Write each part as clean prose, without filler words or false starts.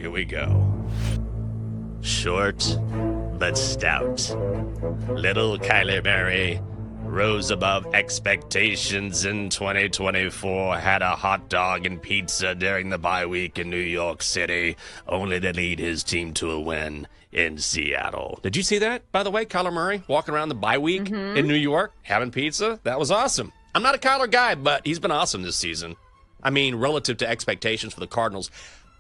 Here we go. Short but stout. Little Kyler Murray rose above expectations in 2024, had a hot dog and pizza during the bye week in New York City, only to lead his team to a win in Seattle. Did you see that, by the way? Kyler Murray walking around the bye week in New York, having pizza? That was awesome. I'm not a Kyler guy, but he's been awesome this season. I mean, relative to expectations for the Cardinals.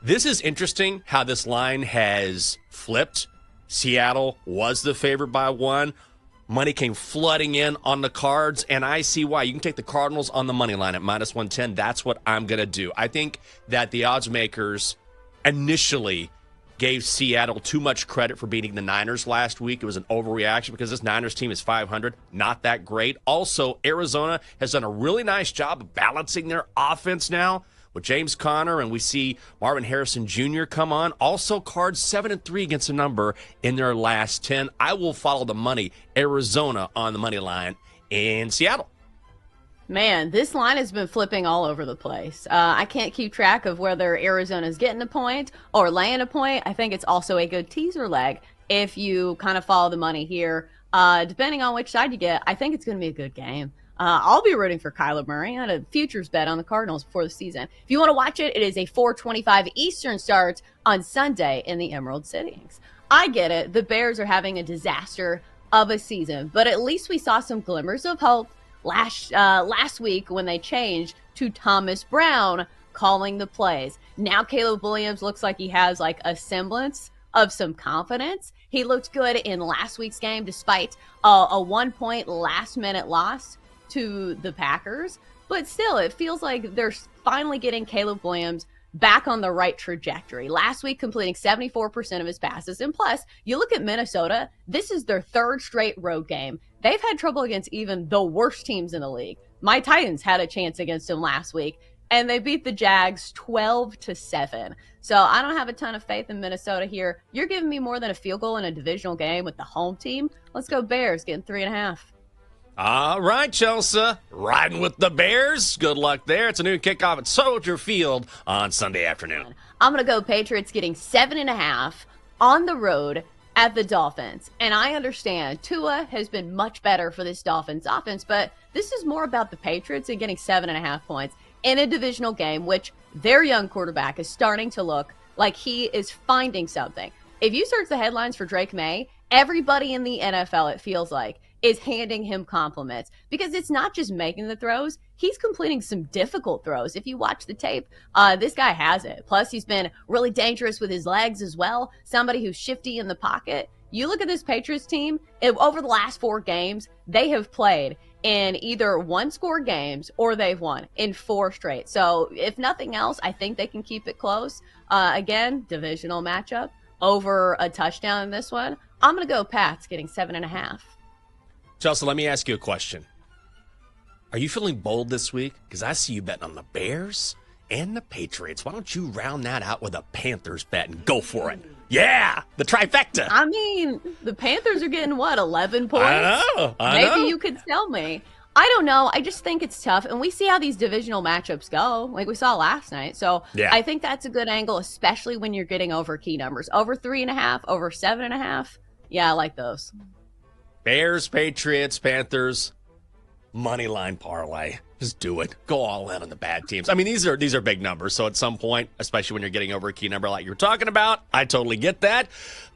This is interesting how this line has flipped. Seattle was the favorite by 1. Money came flooding in on the Cards, and I see why. You can take the Cardinals on the money line at minus 110. That's what I'm going to do. I think that the odds makers initially gave Seattle too much credit for beating the Niners last week. It was an overreaction because this Niners team is 500, not that great. Also, Arizona has done a really nice job of balancing their offense now with James Conner, and we see Marvin Harrison Jr. come on. Also, Cards 7-3 against a number in their last 10. I will follow the money. Arizona on the money line in Seattle. Man, this line has been flipping all over the place. I can't keep track of whether Arizona's getting a point or laying a point. I think it's also a good teaser leg if you kind of follow the money here. Depending on which side you get, I think it's going to be a good game. I'll be rooting for Kyler Murray. I had a futures bet on the Cardinals before the season. If you want to watch it, it is a 4:25 Eastern start on Sunday in the Emerald Cities. I get it. The Bears are having a disaster of a season, but at least we saw some glimmers of hope last week when they changed to Thomas Brown calling the plays. Now Caleb Williams looks like he has like a semblance of some confidence. He looked good in last week's game despite a 1-point last-minute loss to the Packers. But still, it feels like they're finally getting Caleb Williams back on the right trajectory. Last week, completing 74% of his passes. And plus, you look at Minnesota, this is their 3rd straight road game. They've had trouble against even the worst teams in the league. My Titans had a chance against them last week, and they beat the Jags 12-7. So I don't have a ton of faith in Minnesota here. You're giving me more than a field goal in a divisional game with the home team. Let's go Bears, getting 3.5. All right, Chelsea, riding with the Bears. Good luck there. It's a new kickoff at Soldier Field on Sunday afternoon. I'm going to go Patriots getting 7.5 on the road at the Dolphins. And I understand Tua has been much better for this Dolphins offense, but this is more about the Patriots and getting 7.5 points in a divisional game, which their young quarterback is starting to look like he is finding something. If you search the headlines for Drake May, everybody in the NFL, it feels like, is handing him compliments because it's not just making the throws. He's completing some difficult throws. If you watch the tape, this guy has it. Plus, he's been really dangerous with his legs as well. Somebody who's shifty in the pocket. You look at this Patriots team, over the last 4 games, they have played in either 1-score games or they've won in 4 straight. So if nothing else, I think they can keep it close. Again, divisional matchup over a touchdown in this one. I'm going to go Pats getting 7.5. Chelsea, let me ask you a question. Are you feeling bold this week? Because I see you betting on the Bears and the Patriots. Why don't you round that out with a Panthers bet and go for it? Yeah, the trifecta. I mean, the Panthers are getting, 11 points? I know. Maybe you could tell me. I don't know. I just think it's tough. And we see how these divisional matchups go, like we saw last night. So yeah. I think that's a good angle, especially when you're getting over key numbers. Over 3.5, over 7.5. Yeah, I like those. Bears, Patriots, Panthers, money line parlay. Just do it. Go all in on the bad teams. I mean, these are big numbers. So at some point, especially when you're getting over a key number like you're talking about, I totally get that.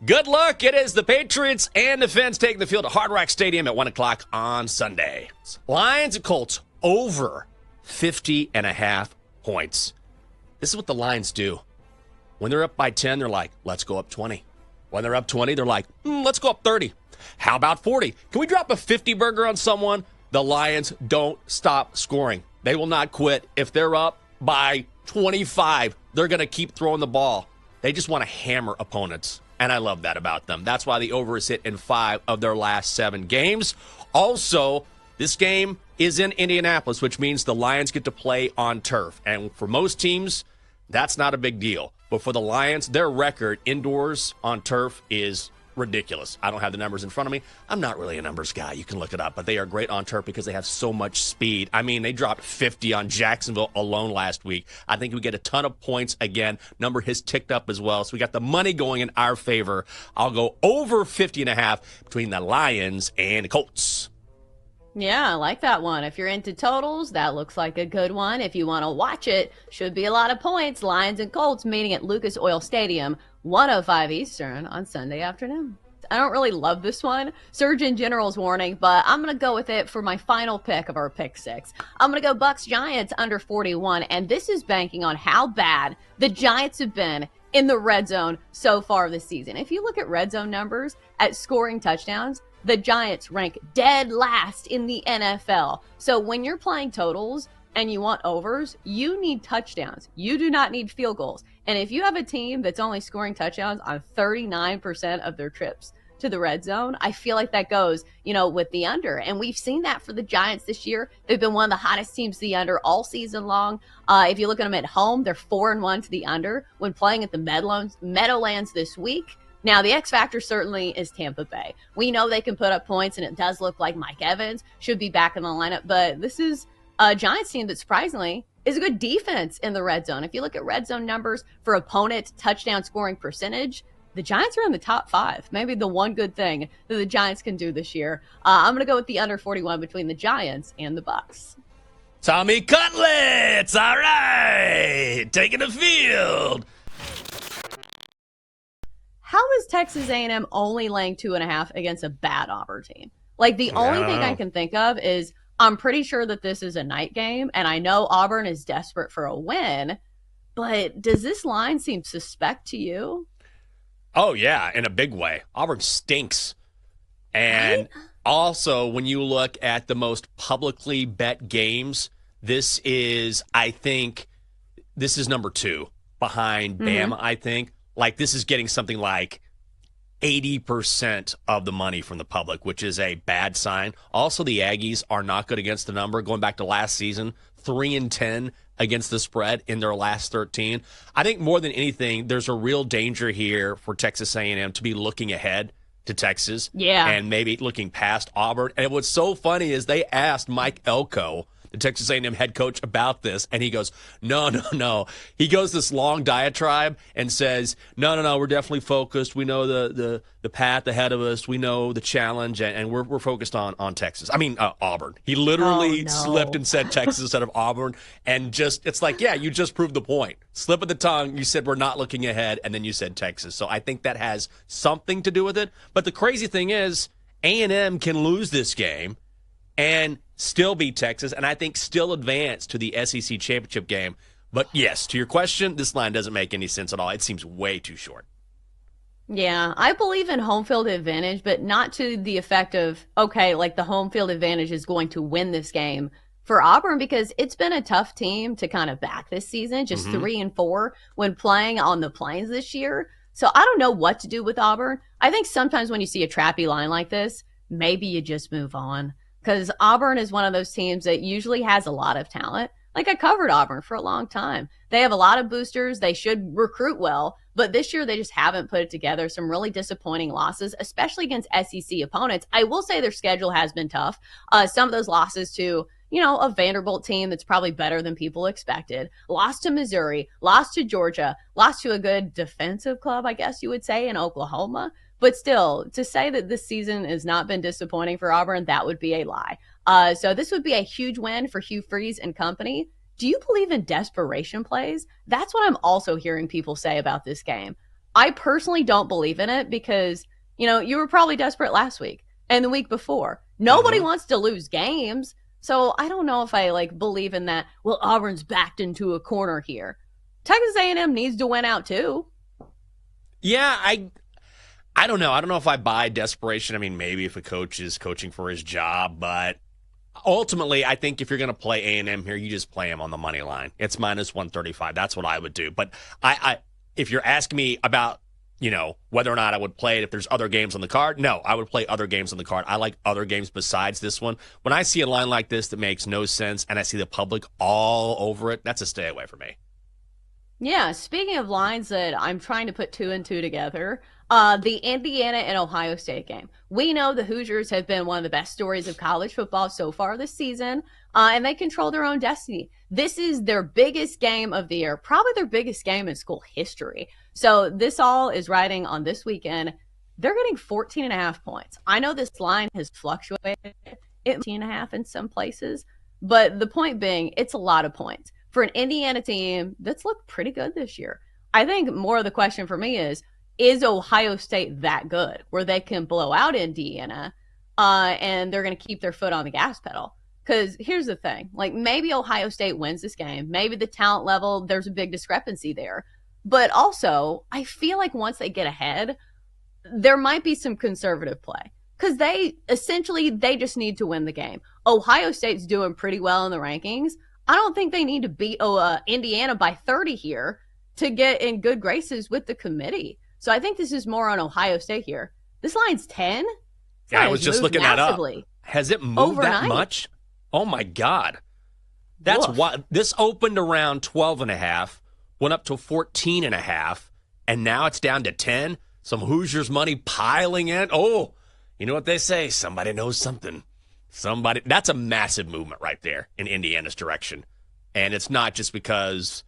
Good luck. It is the Patriots and the Fins taking the field at Hard Rock Stadium at 1 o'clock on Sunday. Lions and Colts over 50.5 points. This is what the Lions do. When they're up by 10, they're like, let's go up 20. When they're up 20, they're like, let's go up 30. How about 40? Can we drop a 50 burger on someone? The Lions don't stop scoring. They will not quit. If they're up by 25, they're going to keep throwing the ball. They just want to hammer opponents, and I love that about them. That's why the over is hit in 5 of their last 7 games. Also, this game is in Indianapolis, which means the Lions get to play on turf. And for most teams, that's not a big deal. But for the Lions, their record indoors on turf is ridiculous. I don't have the numbers in front of me. I'm not really a numbers guy. You can look it up, but they are great on turf because they have so much speed. I mean, they dropped 50 on Jacksonville alone last week. I think we get a ton of points again. Number has ticked up as well, so we got the money going in our favor. I'll go over 50.5 between the Lions and the Colts. Yeah, I like that one. If you're into totals, that looks like a good one. If you want to watch it, should be a lot of points. Lions and Colts meeting at Lucas Oil Stadium, 1:05 Eastern on Sunday afternoon. I don't really love this one, Surgeon General's warning, but I'm going to go with it for my final pick of our pick six. I'm going to go Bucks Giants under 41, and this is banking on how bad the Giants have been in the red zone so far this season. If you look at red zone numbers at scoring touchdowns, the Giants rank dead last in the NFL. So when you're playing totals and you want overs, you need touchdowns. You do not need field goals. And if you have a team that's only scoring touchdowns on 39% of their trips to the red zone, I feel like that goes, with the under. And we've seen that for the Giants this year. They've been one of the hottest teams to the under all season long. If you look at them at home, they're 4-1 to the under when playing at the Meadowlands this week. Now, the X factor certainly is Tampa Bay. We know they can put up points, and it does look like Mike Evans should be back in the lineup. But this is a Giants team that surprisingly is a good defense in the red zone. If you look at red zone numbers for opponent touchdown scoring percentage, the Giants are in the top 5. Maybe the one good thing that the Giants can do this year. I'm going to go with the under 41 between the Giants and the Bucks. Tommy Cutlets, all right, taking the field. How is Texas A&M only laying 2.5 against a bad Auburn team? Like, the only thing I can think of is I'm pretty sure that this is a night game, and I know Auburn is desperate for a win, but does this line seem suspect to you? Oh, yeah, in a big way. Auburn stinks. And also, when you look at the most publicly bet games, this is number 2 behind Bama, I think. Like, this is getting something like 80% of the money from the public, which is a bad sign. Also, the Aggies are not good against the number. Going back to last season, 3-10 against the spread in their last 13. I think more than anything, there's a real danger here for Texas A&M to be looking ahead to Texas. Yeah. And maybe looking past Auburn. And what's so funny is they asked Mike Elko, the Texas A&M head coach, about this, and he goes, no. He goes this long diatribe and says, no, we're definitely focused. We know the path ahead of us. We know the challenge, and we're focused on Texas. I mean, Auburn. He literally slipped and said Texas instead of Auburn, and it's like, yeah, you just proved the point. Slip of the tongue, you said we're not looking ahead, and then you said Texas. So I think that has something to do with it. But the crazy thing is, A&M can lose this game and still beat Texas, and I think still advance to the SEC championship game. But yes, to your question, this line doesn't make any sense at all. It seems way too short. Yeah, I believe in home field advantage, but not to the effect of, okay, like the home field advantage is going to win this game for Auburn, because it's been a tough team to kind of back this season, just 3-4 when playing on the Plains this year. So I don't know what to do with Auburn. I think sometimes when you see a trappy line like this, maybe you just move on. Because Auburn is one of those teams that usually has a lot of talent. Like, I covered Auburn for a long time. They have a lot of boosters. They should recruit well. But this year, they just haven't put it together. Some really disappointing losses, especially against SEC opponents. I will say their schedule has been tough. Some of those losses to, a Vanderbilt team that's probably better than people expected. Lost to Missouri. Lost to Georgia. Lost to a good defensive club, I guess you would say, in Oklahoma. But still, to say that this season has not been disappointing for Auburn, that would be a lie. So this would be a huge win for Hugh Freeze and company. Do you believe in desperation plays? That's what I'm also hearing people say about this game. I personally don't believe in it because, you were probably desperate last week and the week before. Nobody wants to lose games. So I don't know if I believe in that. Well, Auburn's backed into a corner here. Texas A&M needs to win out too. Yeah, I don't know. I don't know if I buy desperation. I mean, maybe if a coach is coaching for his job, but ultimately, I think if you're going to play A&M here, you just play him on the money line. It's minus 135. That's what I would do. But if you're asking me about, whether or not I would play it if there's other games on the card, no, I would play other games on the card. I like other games besides this one. When I see a line like this that makes no sense and I see the public all over it, that's a stay away from me. Yeah, speaking of lines that I'm trying to put two and two together, the Indiana and Ohio State game. We know the Hoosiers have been one of the best stories of college football so far this season, and they control their own destiny. This is their biggest game of the year, probably their biggest game in school history. So this all is riding on this weekend. They're getting 14 and a half points. I know this line has fluctuated at 14 and a half in some places, but the point being, it's a lot of points for an Indiana team that's looked pretty good this year. I think more of the question for me is Ohio State that good where they can blow out Indiana and they're going to keep their foot on the gas pedal? Because here's the thing, like maybe Ohio State wins this game. Maybe the talent level, there's a big discrepancy there. But also, I feel like once they get ahead, there might be some conservative play because they just need to win the game. Ohio State's doing pretty well in the rankings. I don't think they need to beat Indiana by 30 here to get in good graces with the committee. So I think this is more on Ohio State here. This line's 10. Yeah, I was just looking that up. Has it moved overnight. That much? Oh, my God. That's why this opened around 12 and a half, went up to 14 and a half, and now it's down to 10. Some Hoosiers money piling in. Oh, you know what they say? Somebody knows something. That's a massive movement right there in Indiana's direction. And it's not just because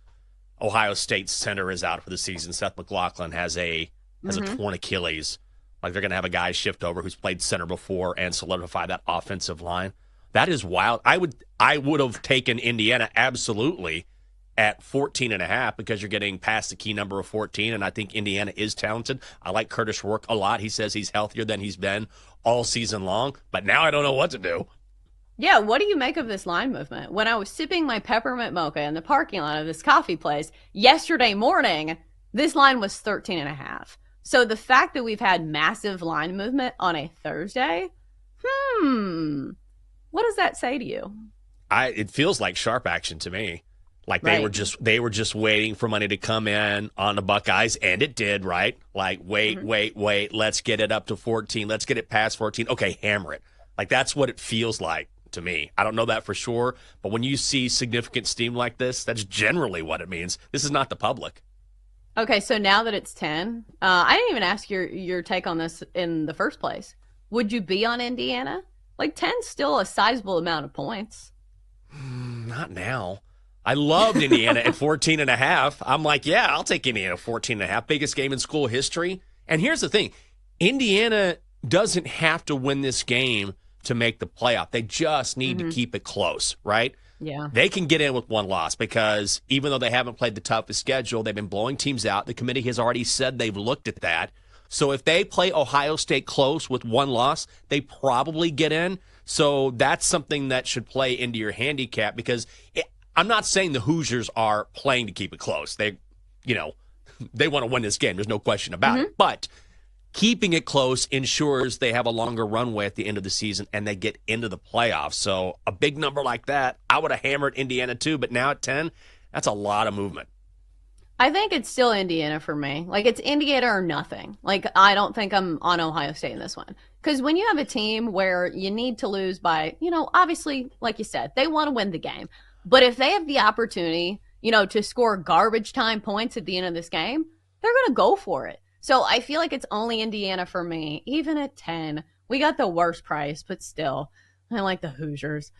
Ohio State's center is out for the season. Seth McLaughlin has a torn Achilles. Like they're going to have a guy shift over who's played center before and solidify that offensive line. That is wild. I would have taken Indiana absolutely at 14 and a half because you're getting past the key number of 14, and I think Indiana is talented. I like Curtis Rourke a lot. He says he's healthier than he's been all season long, but now I don't know what to do. Yeah, what do you make of this line movement? When I was sipping my peppermint mocha in the parking lot of this coffee place yesterday morning, this line was 13 and a half. So the fact that we've had massive line movement on a Thursday, what does that say to you? It feels like sharp action to me. Like they were just waiting for money to come in on the Buckeyes, and it did, right? Like, wait, let's get it up to 14. Let's get it past 14. Okay, hammer it. Like, that's what it feels like to me. I don't know that for sure, but when you see significant steam like this, that's generally what it means. This is not the public. Okay, so now that it's 10, I didn't even ask your take on this in the first place. Would you be on Indiana? Like, 10's still a sizable amount of points. Not now. I loved Indiana at 14 and a half. I'm like, yeah, I'll take Indiana 14 and a half. Biggest game in school history. And here's the thing. Indiana doesn't have to win this game to make the playoff. They just need to keep it close, right? Yeah. They can get in with one loss because even though they haven't played the toughest schedule, they've been blowing teams out. The committee has already said they've looked at that. So if they play Ohio State close with one loss, they probably get in. So that's something that should play into your handicap because I'm not saying the Hoosiers are playing to keep it close. They want to win this game. There's no question about it. But keeping it close ensures they have a longer runway at the end of the season and they get into the playoffs. So a big number like that, I would have hammered Indiana too. But now at 10, that's a lot of movement. I think it's still Indiana for me. Like, it's Indiana or nothing. Like, I don't think I'm on Ohio State in this one. Because when you have a team where you need to lose by, obviously, like you said, they want to win the game. But if they have the opportunity, to score garbage time points at the end of this game, they're going to go for it. So I feel like it's only Indiana for me, even at 10. We got the worst price, but still, I like the Hoosiers.